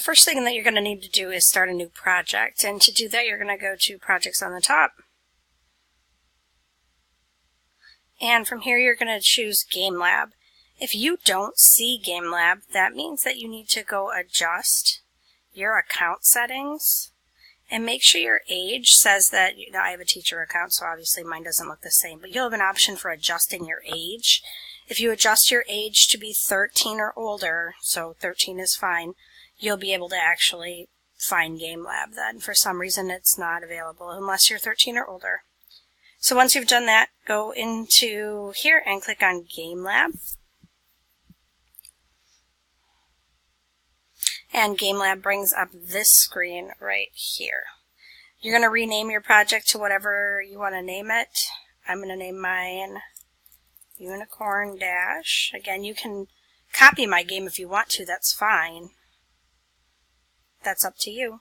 the first thing that you're going to need to do is start a new project. And to do that, you're going to go to Projects on the top. And from here, you're going to choose GameLab. If you don't see GameLab, that means that you need to go adjust your account settings and make sure your age says that, I have a teacher account, so obviously mine doesn't look the same, but you'll have an option for adjusting your age. If you adjust your age to be 13 or older, so 13 is fine, you'll be able to actually find GameLab then. For some reason, it's not available unless you're 13 or older. So once you've done that, go into here and click on GameLab. And GameLab brings up this screen right here. You're going to rename your project to whatever you want to name it. I'm going to name mine Unicorn Dash. Again, you can copy my game if you want to, that's fine. That's up to you.